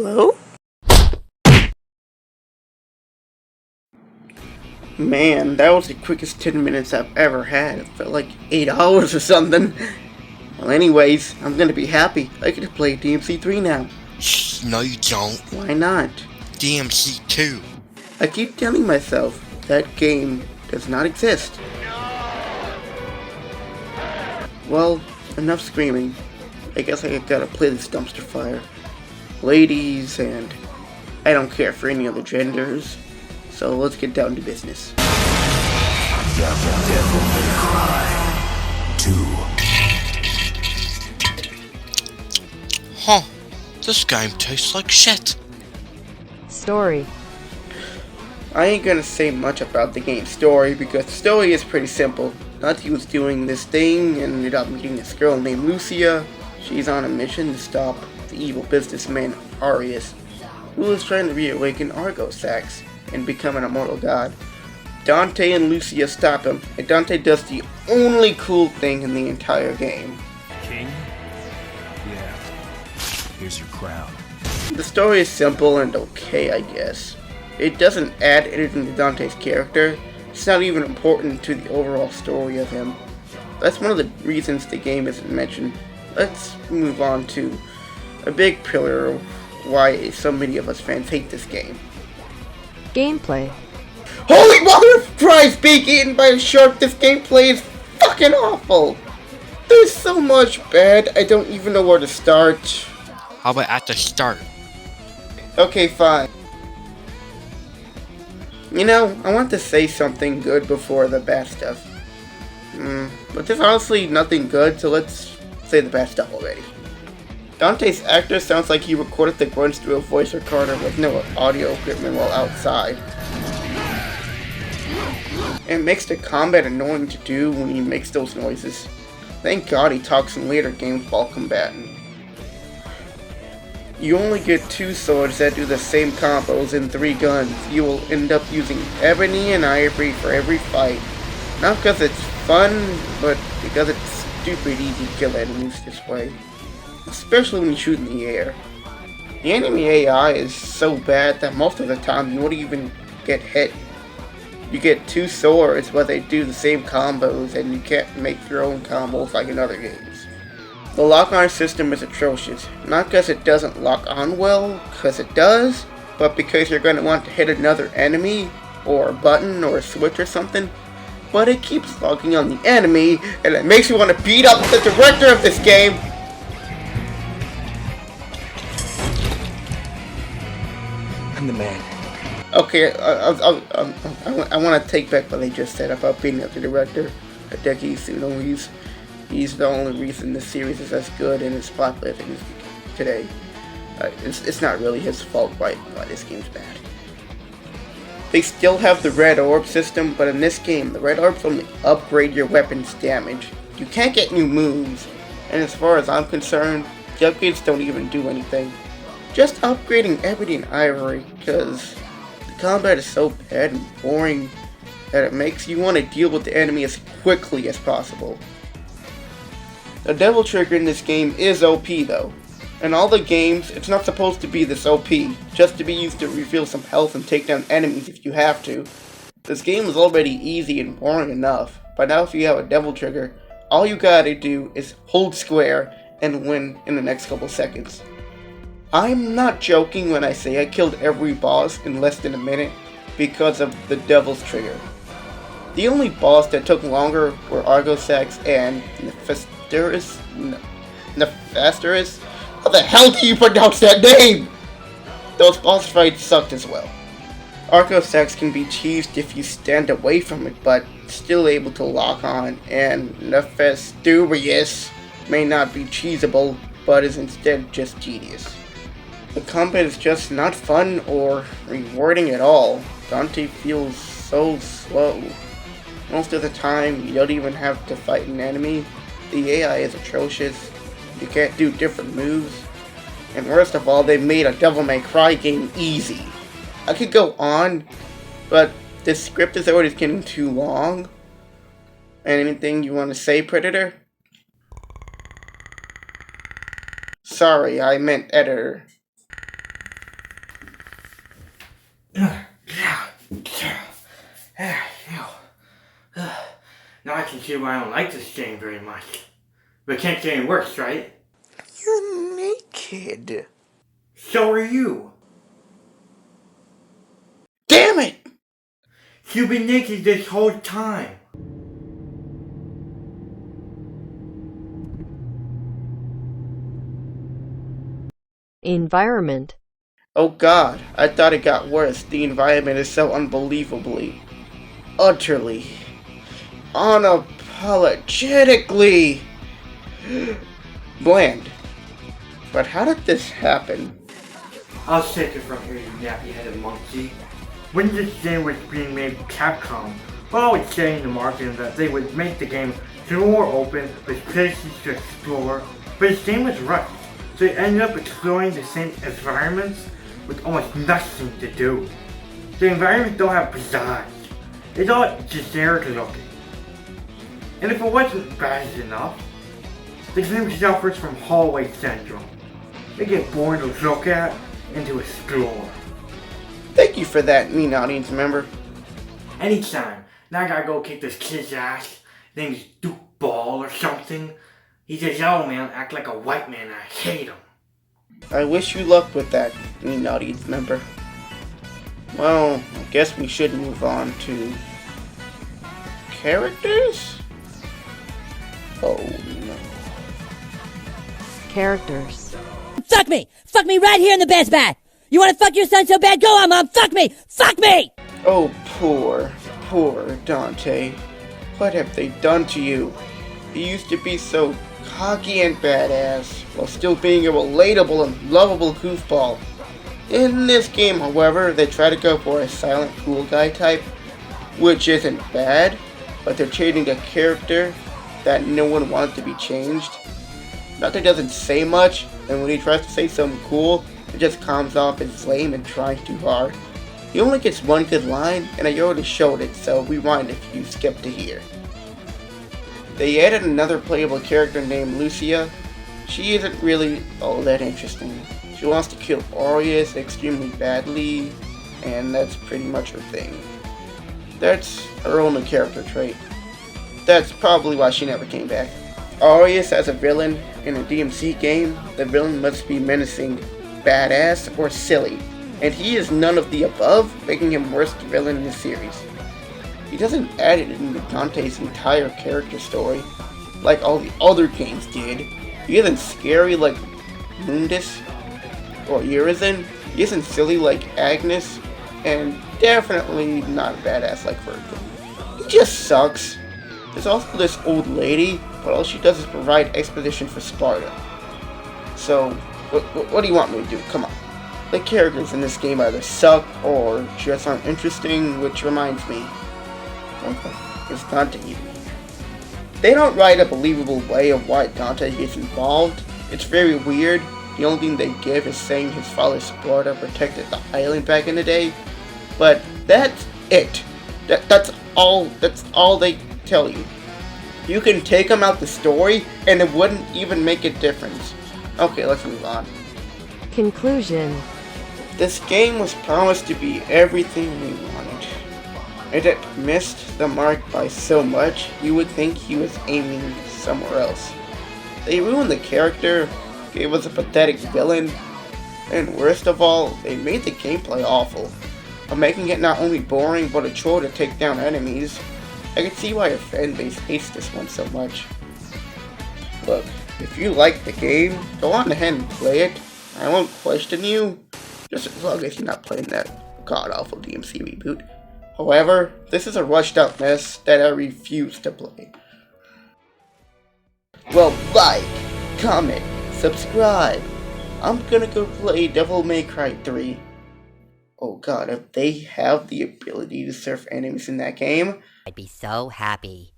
Hello? Man, that was the quickest 10 minutes I've ever had. It felt like 8 hours or something. Well, anyways, I'm gonna be happy. I get to play DMC 3 now. Shh, no you don't. Why not? DMC 2. I keep telling myself that game does not exist. Well, enough screaming. I guess I gotta play this dumpster fire. Ladies, and I don't care for any other genders. So let's get down to business. Devil May Cry 2. Huh. This game tastes like shit. Story. I ain't gonna say much about the game's story because the story is pretty simple. Dante was doing this thing and ended up meeting this girl named Lucia. She's on a mission to stop the evil businessman Arius, who is trying to reawaken Argosax and become an immortal god. Dante and Lucia stop him, and Dante does the only cool thing in the entire game. King? Yeah. Here's your crown. The story is simple and okay, I guess. It doesn't add anything to Dante's character. It's not even important to the overall story of him. That's one of the reasons the game isn't mentioned. Let's move on to a big pillar of why so many of us fans hate this game. Gameplay. Holy mother of Christ, being eaten by a shark, this gameplay is fucking awful! There's so much bad, I don't even know where to start. How about at the start? Okay, fine. You know, I want to say something good before the bad stuff. But there's honestly nothing good, so let's say the bad stuff already. Dante's actor sounds like he recorded the grunts through a voice recorder with no audio equipment while outside. It makes the combat annoying to do when he makes those noises. Thank God he talks in later games while combating. You only get 2 swords that do the same combos and 3 guns. You will end up using ebony and ivory for every fight. Not because it's fun, but because it's stupid easy to kill enemies this way. Especially when you shoot in the air. The enemy AI is so bad that most of the time you won't even get hit. You get 2 swords, but they do the same combos and you can't make your own combos like in other games. The lock-on system is atrocious. Not because it doesn't lock on well, because it does, but because you're going to want to hit another enemy, or a button, or a switch or something. But it keeps locking on the enemy, and it makes you want to beat up the director of this game. I'm the man. Okay, I want to take back what I just said about beating up the director, Hideki Tsuno. He's the only reason this series is as good and as popular as it is today. It's not really his fault why this game's bad. They still have the red orb system, but in this game, the red orbs only upgrade your weapon's damage. You can't get new moves, and as far as I'm concerned, the upgrades don't even do anything. Just upgrading ebony and ivory, because the combat is so bad and boring that it makes you want to deal with the enemy as quickly as possible. The devil trigger in this game is OP though. In all the games, it's not supposed to be this OP, just to be used to refill some health and take down enemies if you have to. This game is already easy and boring enough, but now if you have a devil trigger, all you gotta do is hold square and win in the next couple seconds. I'm not joking when I say I killed every boss in less than a minute because of the devil's trigger. The only boss that took longer were Argosax and Nephasterus? How the hell do you pronounce that name? Those boss fights sucked as well. Argosax can be cheesed if you stand away from it, but still able to lock on, and Nephasterus may not be cheesable, but is instead just tedious. The combat is just not fun or rewarding at all. Dante feels so slow. Most of the time, you don't even have to fight an enemy. The AI is atrocious. You can't do different moves. And worst of all, they made a Devil May Cry game easy. I could go on, but this script is already getting too long. Anything you want to say, Predator? Sorry, I meant editor. Now I can see why I don't like this game very much. But it can't get any worse, right? You're naked. So are you. Damn it! You've been naked this whole time. Environment. Oh god, I thought it got worse. The environment is so unbelievably, utterly, unapologetically bland. But how did this happen? I'll take it from here, you nappy-headed monkey. When this game was being made, Capcom were always saying to marketing that they would make the game more open with places to explore, but this game was rushed, so they ended up exploring the same environments with almost nothing to do. The environments don't have pizzazz. It's all generic looking. And if it wasn't bad enough, the game suffers from hallway syndrome. They get boring to look at and to explore. Thank you for that, mean audience member. Anytime. Now I gotta go kick this kid's ass. Name's Duke Ball or something. He's a yellow man, act like a white man, and I hate him. I wish you luck with that, mean audience member. Well, I guess we should move on to characters? Oh no. Characters. Fuck me! Fuck me right here in the best bat! You wanna fuck your son so bad? Go on, Mom! Fuck me! Fuck me! Oh, poor Dante. What have they done to you? He used to be so cocky and badass, while still being a relatable and lovable goofball. In this game, however, they try to go for a silent cool guy type, which isn't bad, but they're changing a character that no one wanted to be changed. Dante doesn't say much, and when he tries to say something cool, it just comes off as lame and trying too hard. He only gets one good line, and I already showed it, so rewind if you skip to here. They added another playable character named Lucia. She isn't really all that interesting. She wants to kill Aureus extremely badly, and that's pretty much her thing. That's her only character trait. That's probably why she never came back. Aureus as a villain in a DMC game, the villain must be menacing, badass, or silly, and he is none of the above, making him worst villain in the series. He doesn't add it into Dante's entire character story, like all the other games did. He isn't scary like Mundus or Urizen, he isn't silly like Agnes, and definitely not a badass like Virgil. He just sucks. There's also this old lady, but all she does is provide exposition for Sparta. So, what do you want me to do? Come on. The characters in this game either suck or just aren't interesting, which reminds me. It's Dante here. They don't write a believable way of why Dante gets involved. It's very weird. The only thing they give is saying his father Sparta protected the island back in the day. But that's it. That's all they tell you. You can take them out the story and it wouldn't even make a difference. Okay, let's move on. Conclusion. This game was promised to be everything we wanted. It missed the mark by so much, you would think he was aiming somewhere else. They ruined the character, gave us a pathetic villain, and worst of all, they made the gameplay awful, by making it not only boring but a chore to take down enemies. I can see why your fanbase hates this one so much. Look, if you like the game, go on ahead and play it. I won't question you, just as long as you're not playing that god-awful DMC reboot. However, this is a rushed out mess that I refuse to play. Well, like, comment, subscribe. I'm gonna go play Devil May Cry 3. Oh god, if they have the ability to surf enemies in that game, I'd be so happy.